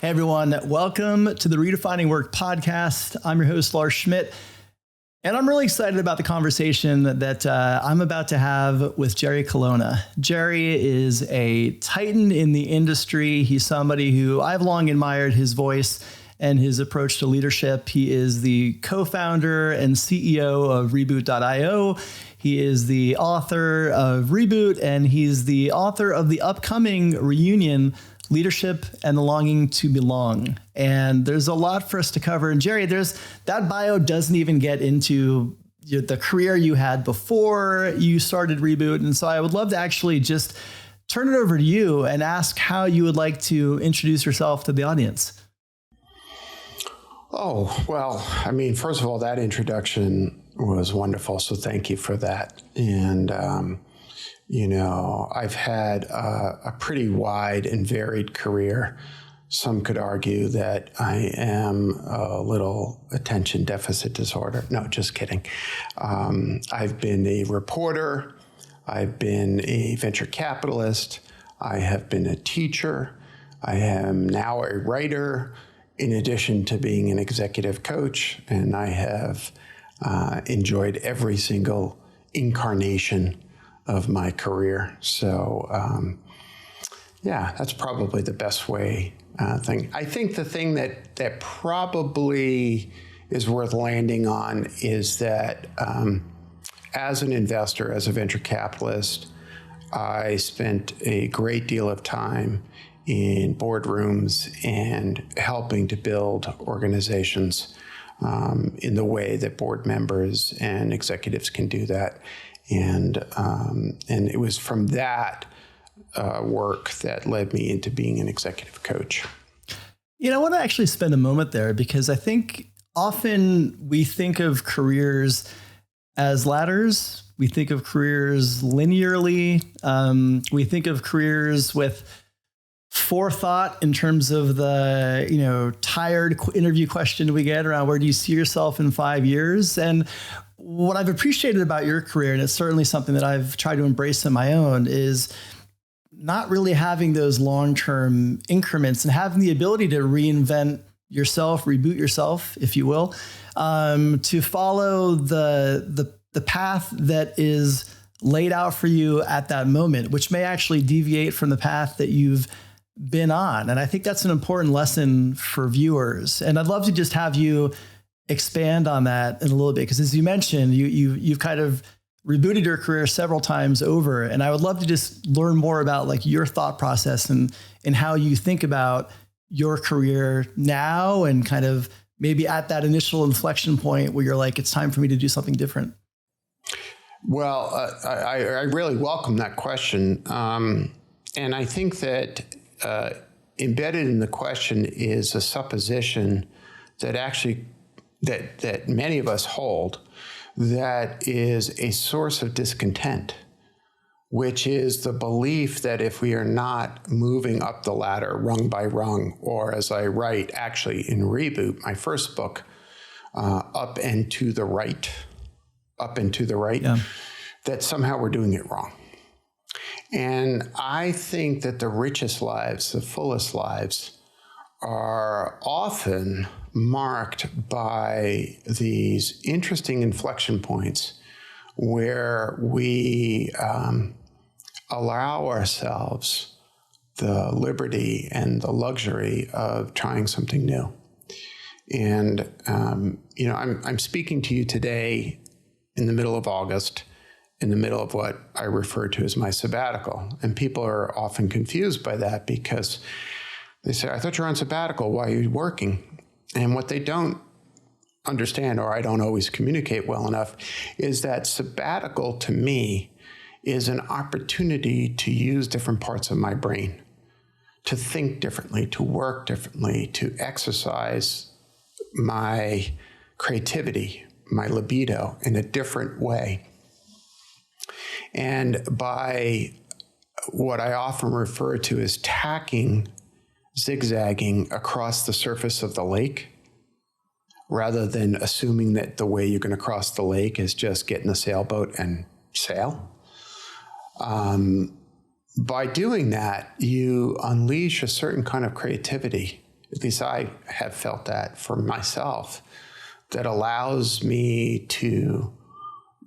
Hey everyone, welcome to the Redefining Work podcast. I'm your host, Lars Schmidt, and I'm really excited about the conversation that I'm about to have with Jerry Colonna. Jerry is a titan in the industry. He's somebody who I've long admired his voice and his approach to leadership. He is the co-founder and CEO of Reboot.io. He is the author of Reboot, and he's the author of the upcoming reunion, Leadership and the Longing to Belong. And there's a lot for us to cover. And Jerry, that bio doesn't even get into the career you had before you started Reboot. And so I would love to actually just turn it over to you and ask how you would like to introduce yourself to the audience. Oh, well, I mean, first of all, that introduction was wonderful. So thank you for that. And, I've had a pretty wide and varied career. Some could argue that I am a little attention deficit disorder. No, just kidding. I've been a reporter. I've been a venture capitalist. I have been a teacher. I am now a writer, in addition to being an executive coach. And I have enjoyed every single incarnation of my career. So, that's probably the best way thing. I think the thing that probably is worth landing on is that as an investor, as a venture capitalist, I spent a great deal of time in boardrooms and helping to build organizations in the way that board members and executives can do that. And it was from that work that led me into being an executive coach. I want to actually spend a moment there because I think often we think of careers as ladders. We think of careers linearly. We think of careers with forethought in terms of the, tired interview question we get around where do you see yourself in 5 years? And what I've appreciated about your career, and it's certainly something that I've tried to embrace in my own, is not really having those long-term increments and having the ability to reinvent yourself, reboot yourself, if you will, to follow the path that is laid out for you at that moment, which may actually deviate from the path that you've been on. And I think that's an important lesson for viewers. And I'd love to just have you expand on that in a little bit, because as you mentioned, you've kind of rebooted your career several times over. And I would love to just learn more about like your thought process and how you think about your career now and kind of maybe at that initial inflection point where you're like, it's time for me to do something different. Well, I really welcome that question. And I think that embedded in the question is a supposition that actually that many of us hold, that is a source of discontent, which is the belief that if we are not moving up the ladder rung by rung, or as I write actually in Reboot, my first book, up and to the right, that somehow we're doing it wrong. And I think that the richest lives, the fullest lives, are often marked by these interesting inflection points where we allow ourselves the liberty and the luxury of trying something new. And, I'm speaking to you today in the middle of August, in the middle of what I refer to as my sabbatical. And people are often confused by that because they say, I thought you were on sabbatical. Why are you working? And what they don't understand, or I don't always communicate well enough, is that sabbatical to me is an opportunity to use different parts of my brain, to think differently, to work differently, to exercise my creativity, my libido in a different way. And by what I often refer to as zigzagging across the surface of the lake, rather than assuming that the way you're going to cross the lake is just get in a sailboat and sail. By doing that, you unleash a certain kind of creativity at least I have felt that for myself, that allows me to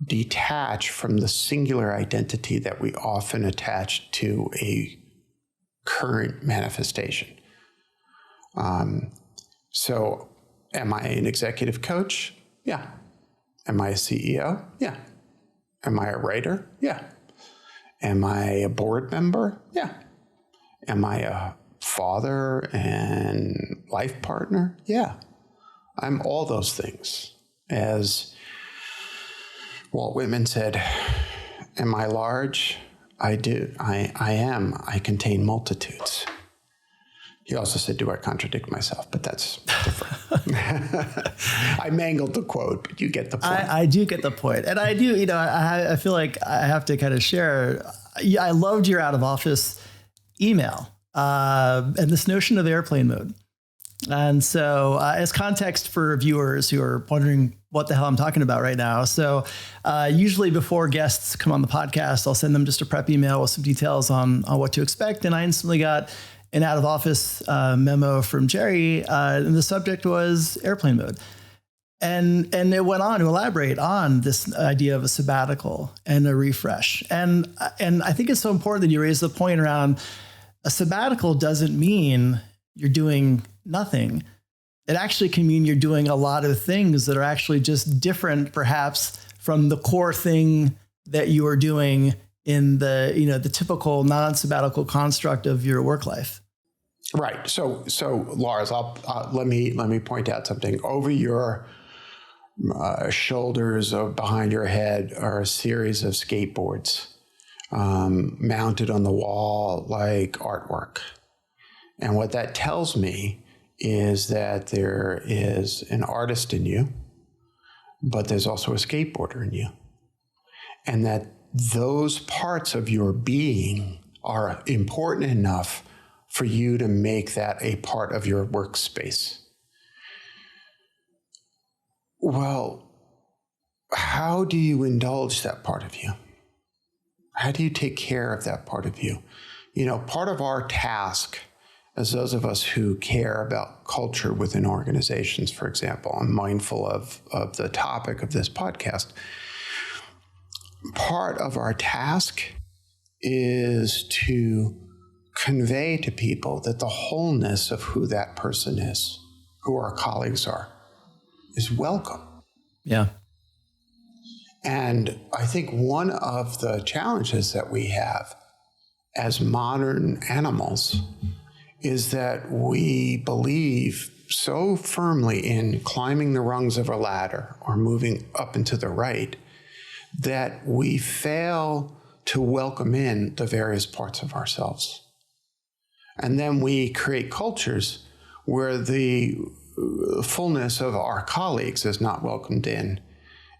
detach from the singular identity that we often attach to a current manifestation. So am I an executive coach? Yeah. Am I a CEO? Yeah. Am I a writer? Yeah. Am I a board member? Yeah. Am I a father and life partner? Yeah. I'm all those things. As Walt Whitman said, am I large? I do. I am. I contain multitudes. He also said, do I contradict myself? But that's different. I mangled the quote, but you get the point. I do get the point. And I do, I feel like I have to kind of share. I loved your out of office email and this notion of airplane mode. And so as context for viewers who are wondering what the hell I'm talking about right now. So usually before guests come on the podcast, I'll send them just a prep email with some details on what to expect. And I instantly got an out of office memo from Jerry. And the subject was airplane mode. And it went on to elaborate on this idea of a sabbatical and a refresh. And I think it's so important that you raise the point around a sabbatical doesn't mean you're doing nothing. It actually can mean you're doing a lot of things that are actually just different, perhaps, from the core thing that you are doing in the typical non-sabbatical construct of your work life. Right. So Lars, let me point out something. Over your shoulders or behind your head are a series of skateboards mounted on the wall like artwork. And what that tells me is that there is an artist in you, but there's also a skateboarder in you. And that those parts of your being are important enough for you to make that a part of your workspace. Well, how do you indulge that part of you? How do you take care of that part of you? Part of our task as those of us who care about culture within organizations, for example, I'm mindful of the topic of this podcast. Part of our task is to convey to people that the wholeness of who that person is, who our colleagues are, is welcome. Yeah. And I think one of the challenges that we have as modern animals is that we believe so firmly in climbing the rungs of a ladder or moving up and to the right that we fail to welcome in the various parts of ourselves. And then we create cultures where the fullness of our colleagues is not welcomed in,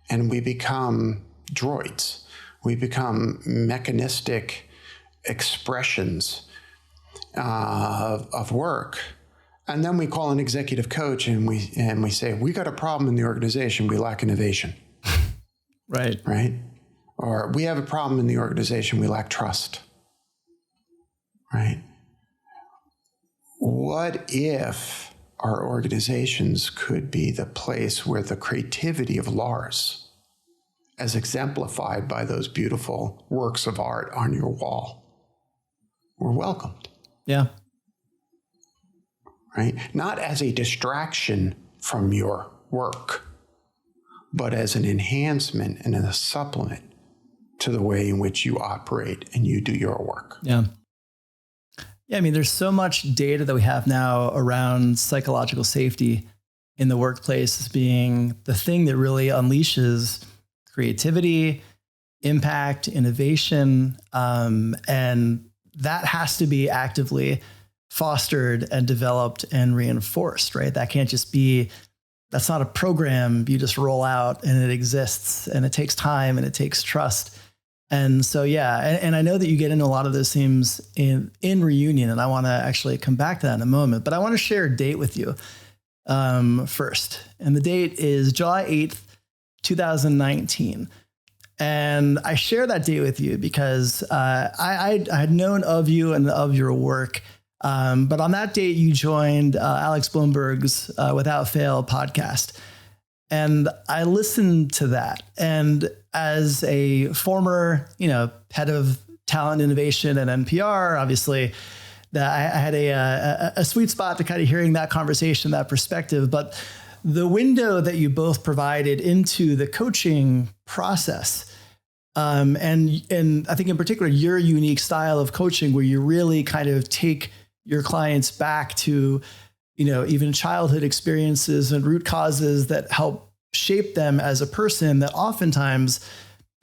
and we become droids. We become mechanistic expressions of work. And then we call an executive coach and we say, we got a problem in the organization, we lack innovation. Right. Or we have a problem in the organization, we lack trust. Right? What if our organizations could be the place where the creativity of Lars, as exemplified by those beautiful works of art on your wall, were welcomed? Yeah. Right? Not as a distraction from your work, but as an enhancement and a supplement to the way in which you operate and you do your work. Yeah. Yeah. I mean, there's so much data that we have now around psychological safety in the workplace as being the thing that really unleashes creativity, impact, innovation, and that has to be actively fostered and developed and reinforced, right? That can't just be, that's not a program you just roll out and it exists, and it takes time and it takes trust. And so, yeah, and I know that you get into a lot of those themes in Reunion, and I want to actually come back to that in a moment, but I want to share a date with you first. And the date is July 8th, 2019. And I share that date with you because I had known of you and of your work But on that date, you joined Alex Blumberg's Without Fail podcast. And I listened to that. And as a former, head of talent innovation at NPR, obviously, that I had a sweet spot to kind of hearing that conversation, that perspective. But the window that you both provided into the coaching process, and I think in particular, your unique style of coaching, where you really kind of take your clients back to, even childhood experiences and root causes that help shape them as a person, that oftentimes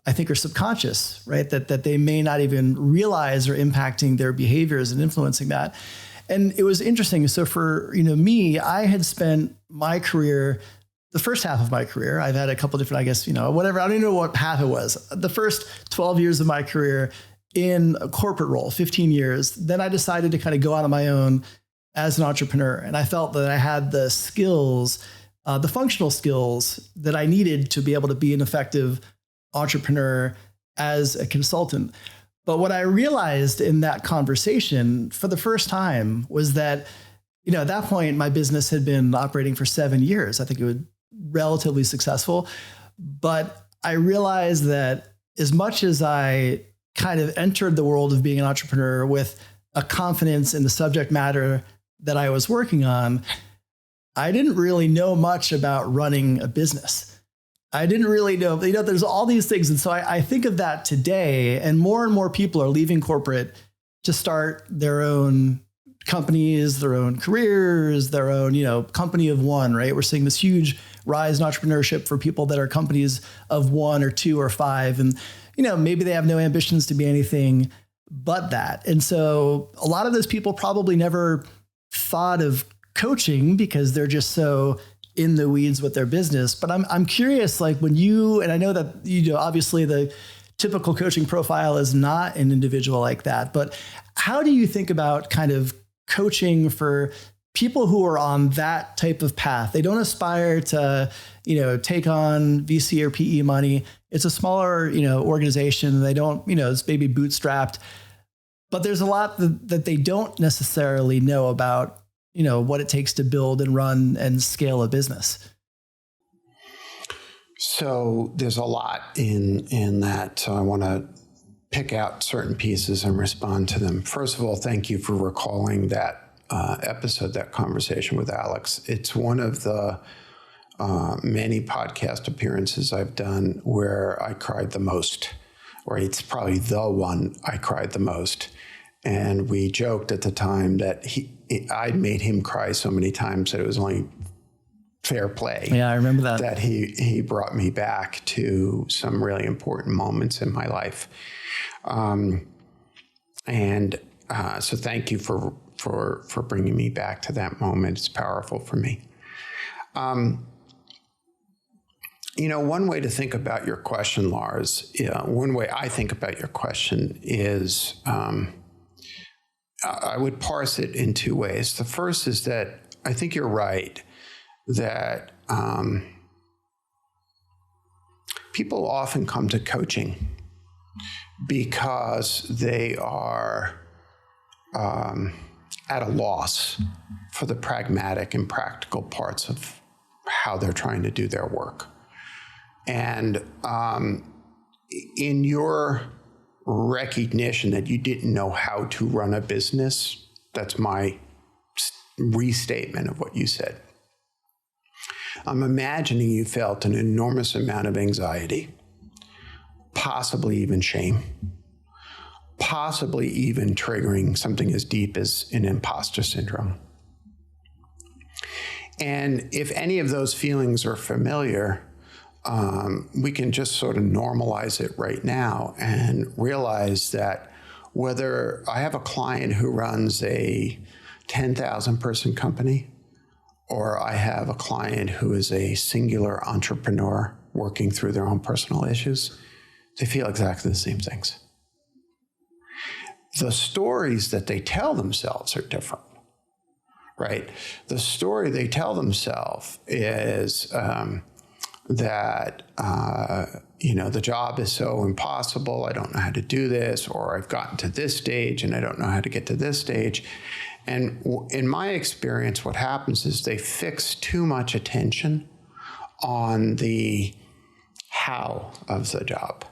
I think are subconscious, right? That they may not even realize are impacting their behaviors and influencing that. And it was interesting. So for, me, I had spent my career, the first half of my career, I've had a couple different, I guess, whatever, I don't even know what half it was. The first 12 years of my career in a corporate role, 15 years. Then I decided to kind of go out on my own as an entrepreneur. And I felt that I had the skills, the functional skills that I needed to be able to be an effective entrepreneur as a consultant. But what I realized in that conversation for the first time was that, at that point, my business had been operating for 7 years. I think it was relatively successful. But I realized that as much as I kind of entered the world of being an entrepreneur with a confidence in the subject matter that I was working on, I didn't really know much about running a business. I didn't really know, there's all these things. And so I think of that today, and more people are leaving corporate to start their own companies, their own careers, their own, company of one, right? We're seeing this huge rise in entrepreneurship for people that are companies of 1 or 2 or 5. And, maybe they have no ambitions to be anything but that. And so a lot of those people probably never thought of coaching because they're just so in the weeds with their business. But I'm curious, like when and I know that, obviously the typical coaching profile is not an individual like that, but how do you think about kind of coaching for people who are on that type of path? They don't aspire to, take on VC or PE money. It's a smaller, organization. They don't, it's maybe bootstrapped, but there's a lot that they don't necessarily know about, what it takes to build and run and scale a business. So there's a lot in that. So I want to pick out certain pieces and respond to them. First of all, thank you for recalling that episode, that conversation with Alex. It's one of the many podcast appearances I've done where I cried the most, or it's probably the one I cried the most. And we joked at the time that I'd made him cry so many times that it was only fair play. Yeah, I remember that. That he brought me back to some really important moments in my life. So thank you for bringing me back to that moment. It's powerful for me. One way to think about your question, Lars, one way I think about your question is I would parse it in 2 ways. The first is that I think you're right that people often come to coaching because they are at a loss for the pragmatic and practical parts of how they're trying to do their work. And in your recognition that you didn't know how to run a business, that's my restatement of what you said. I'm imagining you felt an enormous amount of anxiety, possibly even shame, possibly even triggering something as deep as an imposter syndrome. And if any of those feelings are familiar, we can just sort of normalize it right now and realize that whether I have a client who runs a 10,000 person company, or I have a client who is a singular entrepreneur working through their own personal issues, they feel exactly the same things. The stories that they tell themselves are different, right? The story they tell themselves is that, the job is so impossible, I don't know how to do this, or I've gotten to this stage and I don't know how to get to this stage. And in my experience, what happens is they fix too much attention on the how of the job.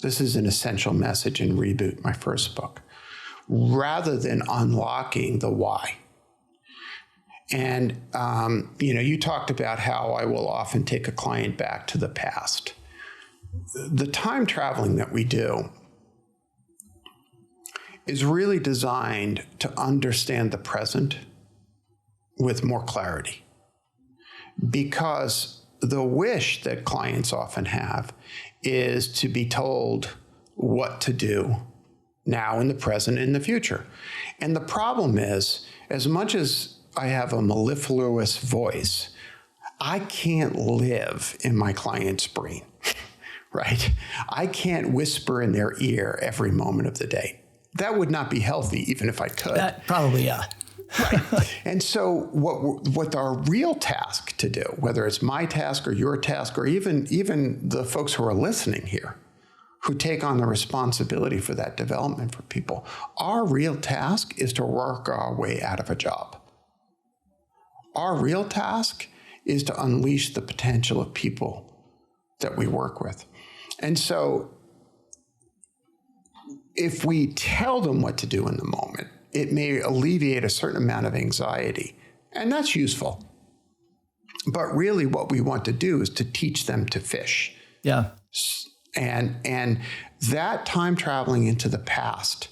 This is an essential message in Reboot, my first book, rather than unlocking the why. And, you talked about how I will often take a client back to the past. The time traveling that we do is really designed to understand the present with more clarity. Because the wish that clients often have is to be told what to do now in the present, in the future. And the problem is, as much as I have a mellifluous voice, I can't live in my client's brain, right? I can't whisper in their ear every moment of the day. That would not be healthy, even if I could. That probably, yeah. Right. And so what our real task to do, whether it's my task or your task, or even the folks who are listening here, who take on the responsibility for that development for people, our real task is to work our way out of a job. Our real task is to unleash the potential of people that we work with. And so if we tell them what to do in the moment, it may alleviate a certain amount of anxiety, and that's useful. But really what we want to do is to teach them to fish. Yeah. And that time traveling into the past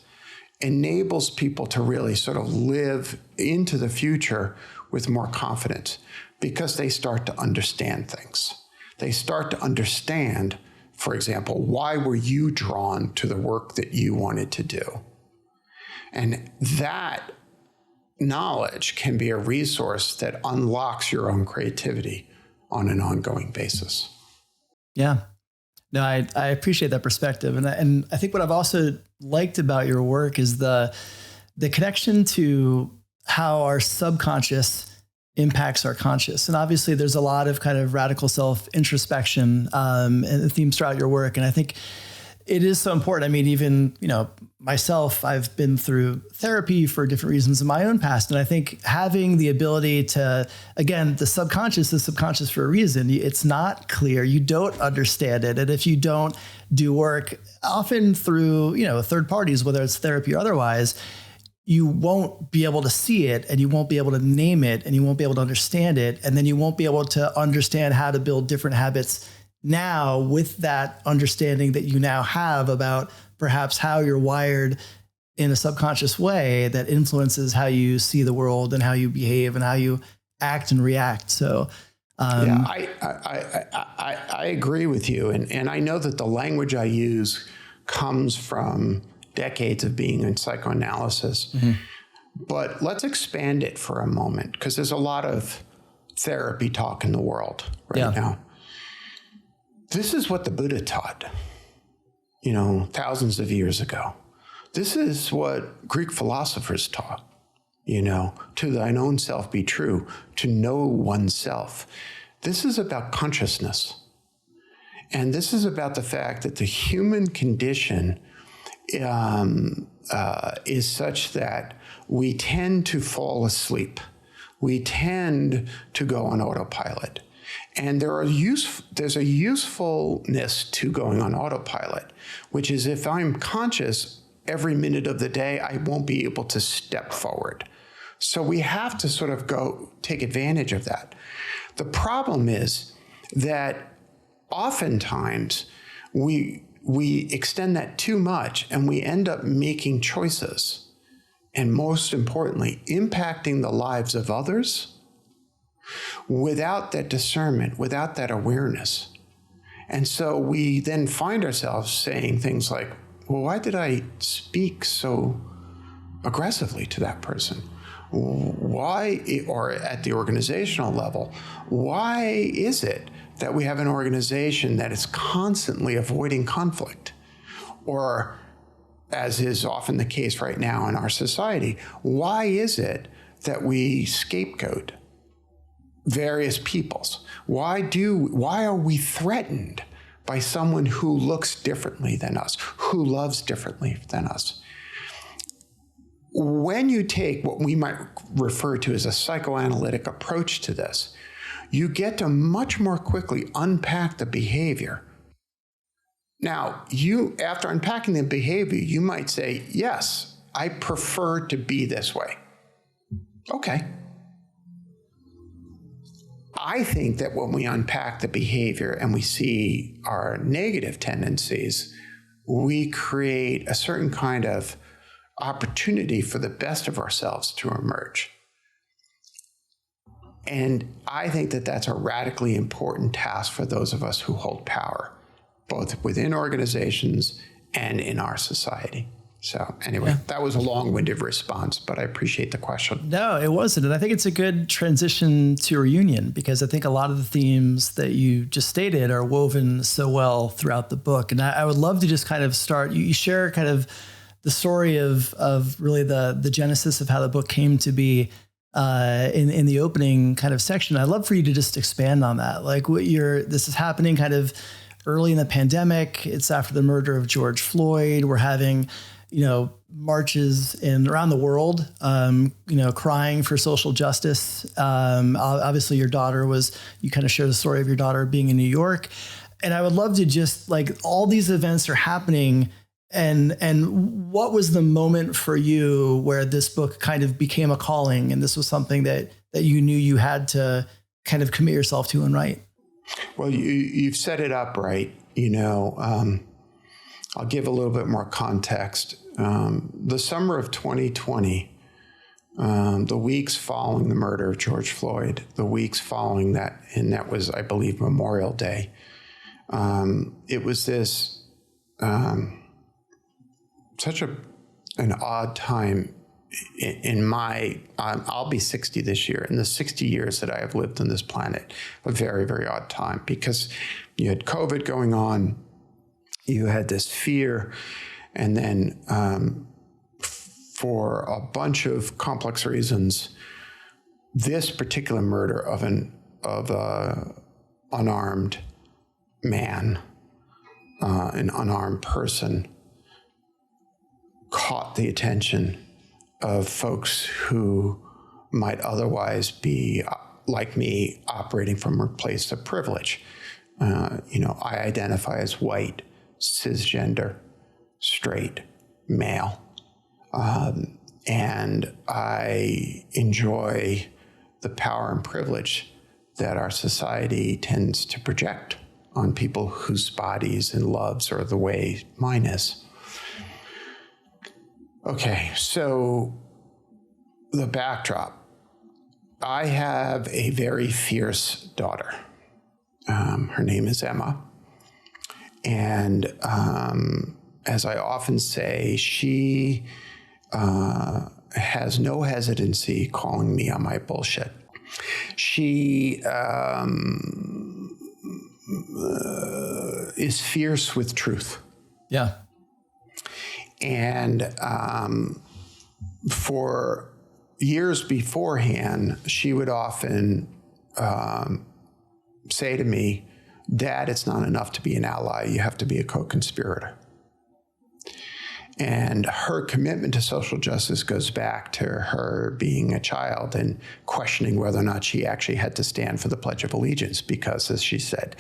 enables people to really sort of live into the future with more confidence, because they start to understand things. They start to understand, for example, why were you drawn to the work that you wanted to do? And that knowledge can be a resource that unlocks your own creativity on an ongoing basis. Yeah. No, I appreciate that perspective. And I think what I've also liked about your work is the connection to how our subconscious impacts our conscious. And obviously there's a lot of kind of radical self introspection and themes throughout your work. And I think it is so important. I mean, even, myself, I've been through therapy for different reasons in my own past. And I think having the ability to, again, the subconscious is subconscious for a reason. It's not clear. You don't understand it. And if you don't do work, often through, third parties, whether it's therapy or otherwise, you won't be able to see it, and you won't be able to name it, and you won't be able to understand it. And then you won't be able to understand how to build different habits now with that understanding that you now have about perhaps how you're wired in a subconscious way that influences how you see the world and how you behave and how you act and react. So, I agree with you. And I know that the language I use comes from decades of being in psychoanalysis. Mm-hmm. But let's expand it for a moment, because there's a lot of therapy talk in the world right now. This is what the Buddha taught, thousands of years ago. This is what Greek philosophers taught, to thine own self be true, to know oneself. This is about consciousness. And this is about the fact that the human condition is such that we tend to fall asleep. We tend to go on autopilot. And there's a usefulness to going on autopilot, which is if I'm conscious every minute of the day, I won't be able to step forward. So we have to sort of go take advantage of that. The problem is that oftentimes we extend that too much, and we end up making choices, and most importantly, impacting the lives of others without that discernment, without that awareness. And so we then find ourselves saying things like, well, why did I speak so aggressively to that person? Why, or at the organizational level, why is it that we have an organization that is constantly avoiding conflict? Or, as is often the case right now in our society, why is it that we scapegoat various peoples? Why are we threatened by someone who looks differently than us, who loves differently than us? when you take what we might refer to as a psychoanalytic approach to this, you get to much more quickly unpack the behavior. Now, after unpacking the behavior, you might say, yes, I prefer to be this way. Okay. I think that when we unpack the behavior and we see our negative tendencies, we create a certain kind of opportunity for the best of ourselves to emerge. And I think that that's a radically important task for those of us who hold power, both within organizations and in our society. So anyway, That was a long-winded response, but I appreciate the question. No, it wasn't. And I think it's a good transition to reunion, because I think a lot of the themes that you just stated are woven so well throughout the book. And I would love to just kind of start, you share kind of the story of really the genesis of how the book came to be in the opening kind of section. I'd love for you to just expand on that. Like this is happening kind of early in the pandemic. It's after the murder of George Floyd. We're having, marches around the world, crying for social justice. Obviously your daughter you kind of share the story of your daughter being in New York. And I would love to just, like, all these events are happening. And what was the moment for you where this book kind of became a calling, and this was something that you knew you had to kind of commit yourself to and write? Well, you've set it up right. I'll give a little bit more context. The summer of 2020, the weeks following the murder of George Floyd, the weeks following that, and that was, I believe, Memorial Day, it was this such an odd time in my, I'll be 60 this year. In the 60 years that I have lived on this planet, a very, very odd time, because you had COVID going on, you had this fear, and then for a bunch of complex reasons, this particular murder of an unarmed man, an unarmed person, caught the attention of folks who might otherwise be, like me, operating from a place of privilege. I identify as white, cisgender, straight, male. And I enjoy the power and privilege that our society tends to project on people whose bodies and loves are the way mine is. Okay, so the backdrop. I have a very fierce daughter. Her name is Emma. And as I often say, she has no hesitancy calling me on my bullshit. She is fierce with truth. Yeah. And for years beforehand, she would often say to me, "Dad, it's not enough to be an ally. You have to be a co-conspirator." And her commitment to social justice goes back to her being a child and questioning whether or not she actually had to stand for the Pledge of Allegiance, because, as she said,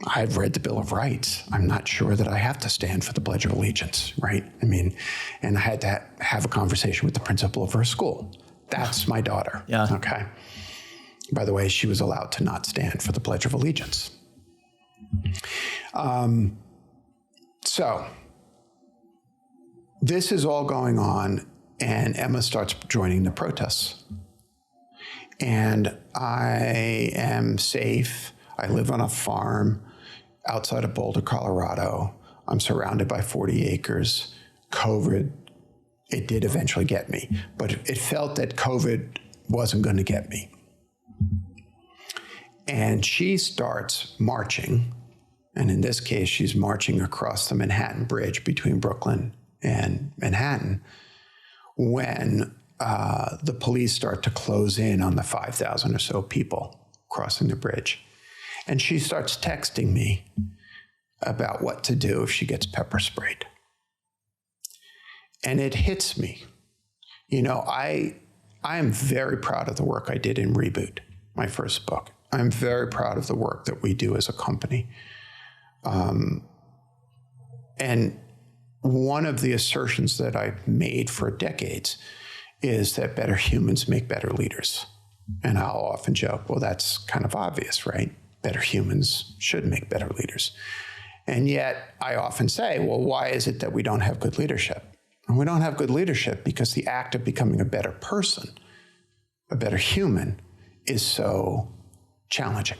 "I've read the Bill of Rights. I'm not sure that I have to stand for the Pledge of Allegiance," right? I mean, and I had to have a conversation with the principal of her school. That's my daughter. Yeah. Okay. By the way, she was allowed to not stand for the Pledge of Allegiance. So this is all going on, and Emma starts joining the protests. And I am safe. I live on a farm outside of Boulder, Colorado. I'm surrounded by 40 acres. COVID, it did eventually get me, but it felt that COVID wasn't going to get me. And she starts marching, and in this case, she's marching across the Manhattan Bridge between Brooklyn and Manhattan, when the police start to close in on the 5,000 or so people crossing the bridge. And she starts texting me about what to do if she gets pepper sprayed. And it hits me You know, I am very proud of the work I did in Reboot, my first book. I'm very proud of the work that we do as a company. And one of the assertions that I've made for decades is that better humans make better leaders. And I'll often joke, well, that's kind of obvious, right? Better humans should make better leaders. And yet I often say, well, why is it that we don't have good leadership? And we don't have good leadership because the act of becoming a better person, a better human, is so challenging.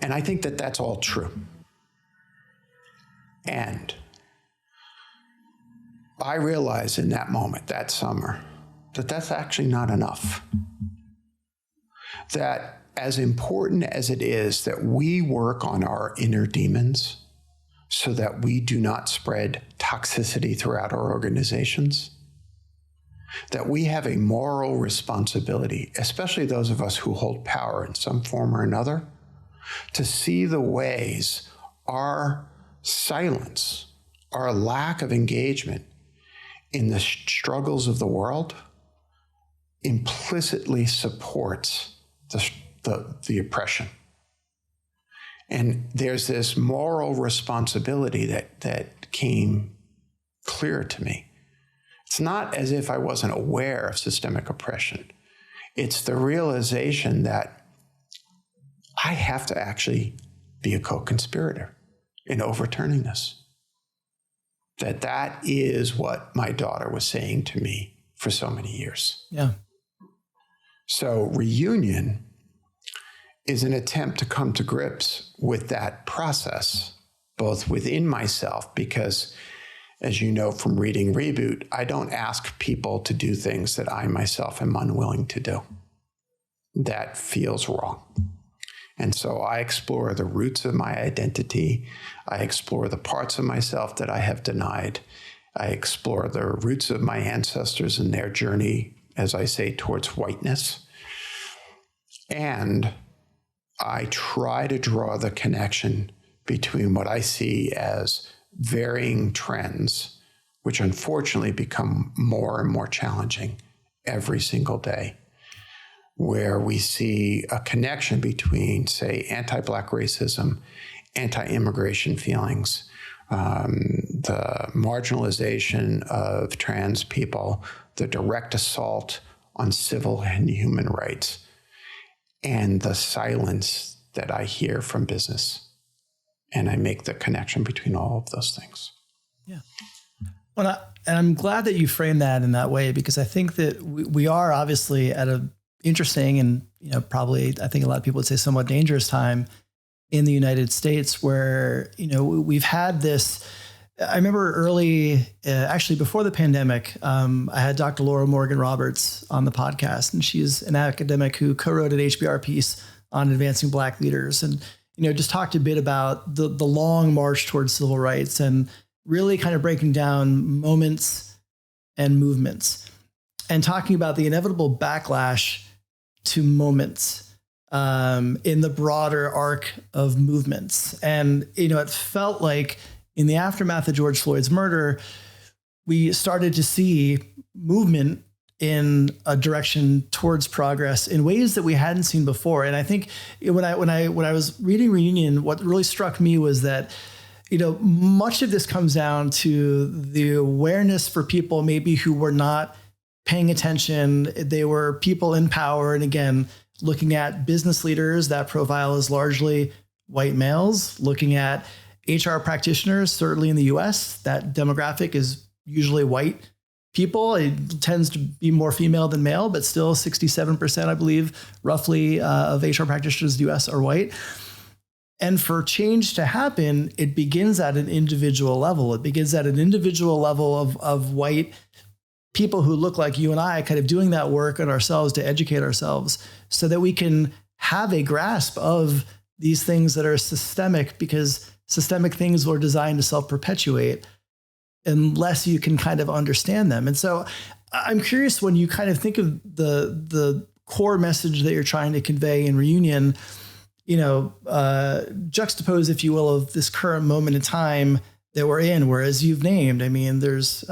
And I think that that's all true. And I realized in that moment, that summer, that that's actually not enough. That as important as it is that we work on our inner demons so that we do not spread toxicity throughout our organizations, that we have a moral responsibility, especially those of us who hold power in some form or another, to see the ways our silence, our lack of engagement in the struggles of the world implicitly supports the oppression. And there's this moral responsibility that came clear to me. It's not as if I wasn't aware of systemic oppression. It's the realization that I have to actually be a co-conspirator in overturning this. That is what my daughter was saying to me for so many years. Yeah. So Reunion is an attempt to come to grips with that process, both within myself, because as you know from reading Reboot, I don't ask people to do things that I myself am unwilling to do. That feels wrong. And so I explore the roots of my identity. I explore the parts of myself that I have denied. I explore the roots of my ancestors and their journey, as I say, towards whiteness. And I try to draw the connection between what I see as varying trends, which unfortunately become more and more challenging every single day, where we see a connection between, say, anti-Black racism, anti-immigration feelings, the marginalization of trans people, the direct assault on civil and human rights, and the silence that I hear from business. And I make the connection between all of those things. Yeah. Well, and I'm glad that you frame that in that way, because I think that we are obviously at a interesting and, probably, I think a lot of people would say somewhat dangerous time in the United States where, we've had this. I remember early, actually before the pandemic, I had Dr. Laura Morgan Roberts on the podcast, and she's an academic who co-wrote an HBR piece on advancing Black leaders, and just talked a bit about the long march towards civil rights and really kind of breaking down moments and movements and talking about the inevitable backlash to moments in the broader arc of movements. And, it felt like in the aftermath of George Floyd's murder, we started to see movement in a direction towards progress in ways that we hadn't seen before. And I think when I was reading Reunion, what really struck me was that, much of this comes down to the awareness for people maybe who were not paying attention. They were people in power. And again, looking at business leaders, that profile is largely white males. Looking at HR practitioners, certainly in the US, that demographic is usually white people. It tends to be more female than male, but still 67%, I believe, roughly of HR practitioners in the US are white. And for change to happen, it begins at an individual level. It begins at an individual level of white people who look like you and I, kind of doing that work on ourselves to educate ourselves so that we can have a grasp of these things that are systemic, because systemic things were designed to self-perpetuate unless you can kind of understand them. And so I'm curious, when you kind of think of the core message that you're trying to convey in Reunion, juxtapose, if you will, of this current moment in time that we're in. Whereas you've named, I mean, there's,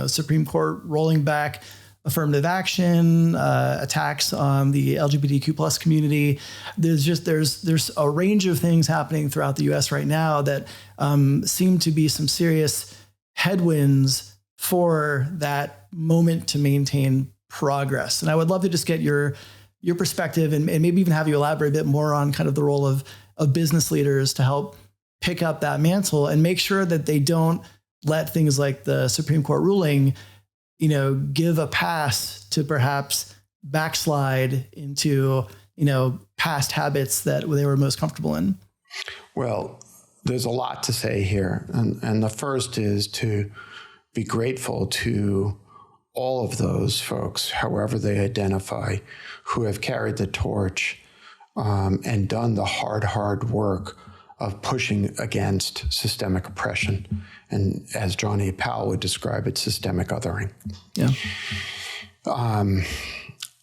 Supreme Court rolling back affirmative action, attacks on the LGBTQ plus community. There's a range of things happening throughout the U.S. right now that seem to be some serious headwinds for that moment to maintain progress. And I would love to just get your perspective and maybe even have you elaborate a bit more on kind of the role of business leaders to help pick up that mantle and make sure that they don't let things like the Supreme Court ruling, give a pass to perhaps backslide into, past habits that they were most comfortable in. Well, there's a lot to say here. And the first is to be grateful to all of those folks, however they identify, who have carried the torch and done the hard work of pushing against systemic oppression. And as John A. Powell would describe it, systemic othering. Yeah.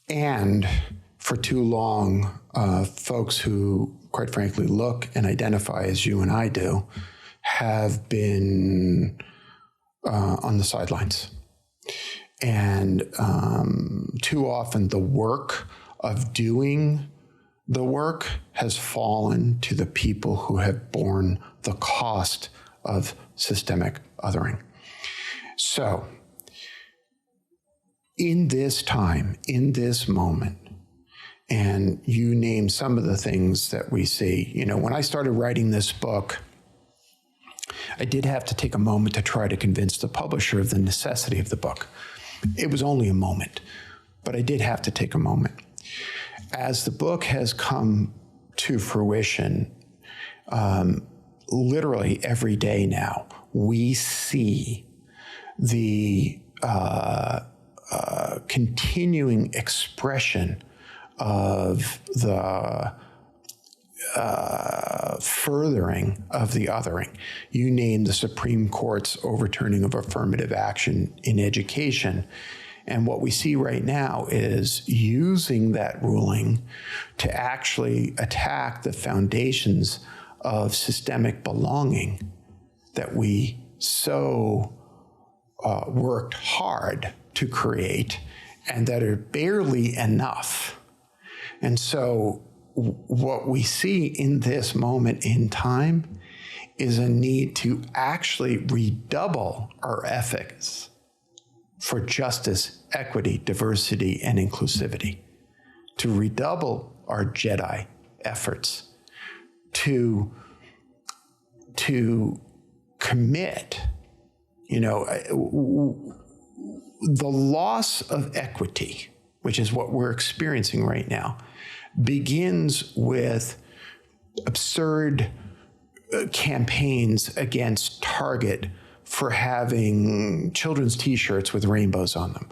And for too long, folks who, quite frankly, look and identify as you and I do, have been on the sidelines. And too often the work of doing the work has fallen to the people who have borne the cost of systemic othering. So, in this time, in this moment, and you name some of the things that we see, when I started writing this book, I did have to take a moment to try to convince the publisher of the necessity of the book. It was only a moment, but I did have to take a moment. As the book has come to fruition, literally every day now, we see the continuing expression of the furthering of the othering. You named the Supreme Court's overturning of affirmative action in education. And what we see right now is using that ruling to actually attack the foundations of systemic belonging that we so worked hard to create and that are barely enough. And so what we see in this moment in time is a need to actually redouble our efforts for justice, equity, diversity, and inclusivity, to redouble our Jedi efforts, to commit, the loss of equity, which is what we're experiencing right now, begins with absurd campaigns against Target for having children's T-shirts with rainbows on them,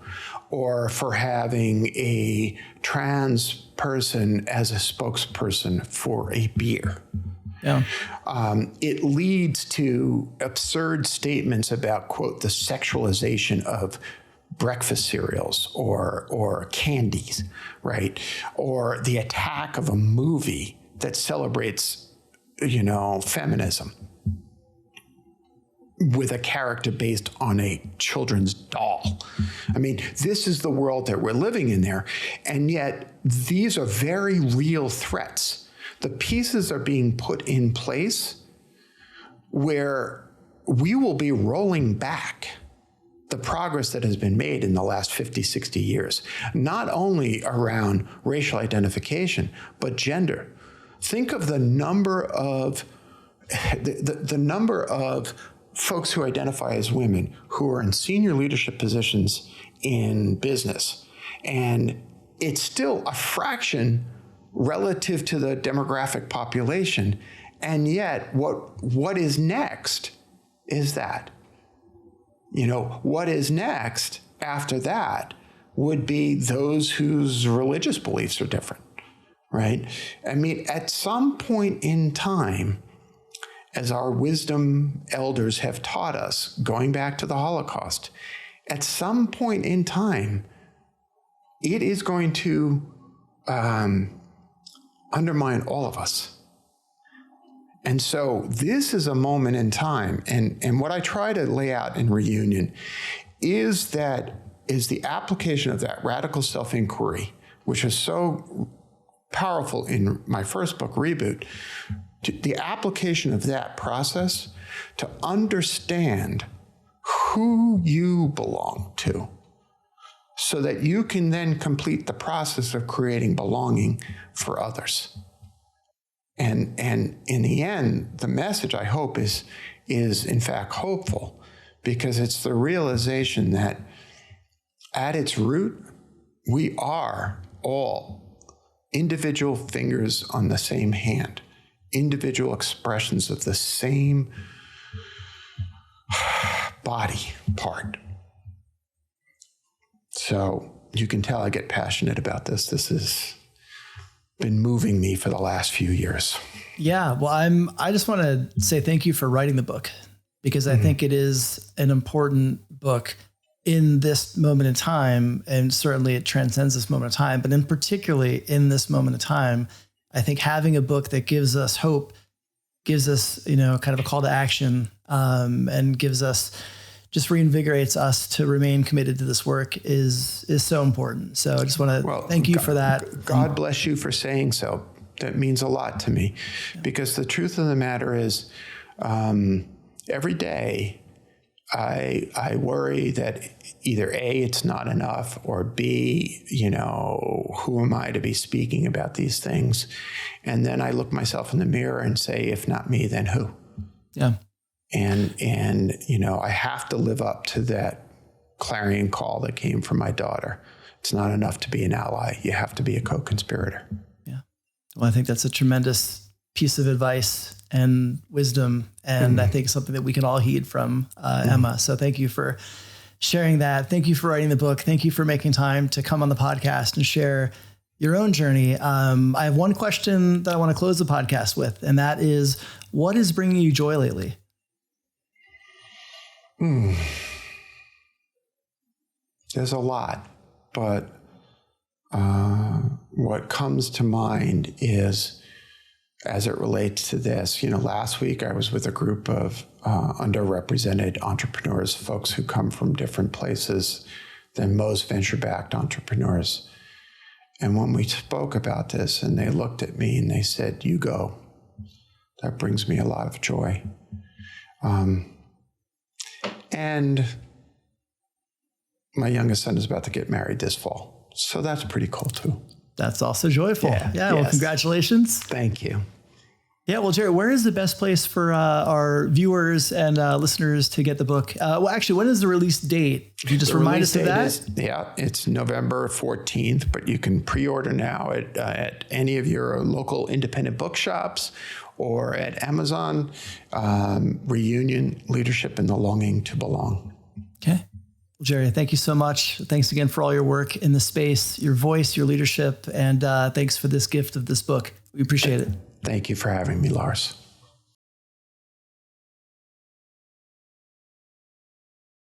or for having a trans person as a spokesperson for a beer. Yeah. It leads to absurd statements about, quote, the sexualization of breakfast cereals or candies, right? Or the attack of a movie that celebrates, feminism with a character based on a children's doll. I mean, this is the world that we're living in there. And yet these are very real threats. The pieces are being put in place where we will be rolling back the progress that has been made in the last 50, 60 years, not only around racial identification, but gender. Think of the number of folks who identify as women who are in senior leadership positions in business. And it's still a fraction relative to the demographic population. And yet what is next is that. What is next after that would be those whose religious beliefs are different, right? I mean, at some point in time, as our wisdom elders have taught us, going back to the Holocaust, at some point in time, it is going to undermine all of us. And so this is a moment in time. And what I try to lay out in Reunion is the application of that radical self-inquiry, which is so powerful in my first book, Reboot, the application of that process to understand who you belong to, so that you can then complete the process of creating belonging for others. And in the end, the message, I hope, is in fact hopeful, because it's the realization that at its root, we are all individual fingers on the same hand, individual expressions of the same body part. So you can tell I get passionate about this. This has been moving me for the last few years. Yeah. Well, I just want to say thank you for writing the book, because I think it is an important book in this moment in time. And certainly it transcends this moment of time, but in particularly in this moment of time, I think having a book that gives us hope, gives us, kind of a call to action, and gives us, just reinvigorates us to remain committed to this work is so important. So I just want to thank you for that. God bless you for saying so. That means a lot to me, because the truth of the matter is, every day I worry that either A, it's not enough, or B, who am I to be speaking about these things? And then I look myself in the mirror and say, if not me, then who? Yeah. And I have to live up to that clarion call that came from my daughter. It's not enough to be an ally. You have to be a co-conspirator. Yeah. Well, I think that's a tremendous piece of advice and wisdom, and I think something that we can all heed from Emma. So thank you for sharing that. Thank you for writing the book. Thank you for making time to come on the podcast and share your own journey. I have one question that I want to close the podcast with, and that is, what is bringing you joy lately? There's a lot, but what comes to mind is, as it relates to this, last week I was with a group of underrepresented entrepreneurs, folks who come from different places than most venture-backed entrepreneurs. And when we spoke about this, and they looked at me and they said, "You go," that brings me a lot of joy. And my youngest son is about to get married this fall. So that's pretty cool too. That's also joyful. Yeah. Well, congratulations. Thank you. Yeah. Well, Jerry, where is the best place for our viewers and listeners to get the book? Actually, when is the release date? Can you just remind us of that? It's November 14th, but you can pre-order now at any of your local independent bookshops or at Amazon. Reunion, Leadership and the Longing to Belong. Okay. Well, Jerry, thank you so much. Thanks again for all your work in the space, your voice, your leadership, and thanks for this gift of this book. We appreciate it. Thank you for having me, Lars.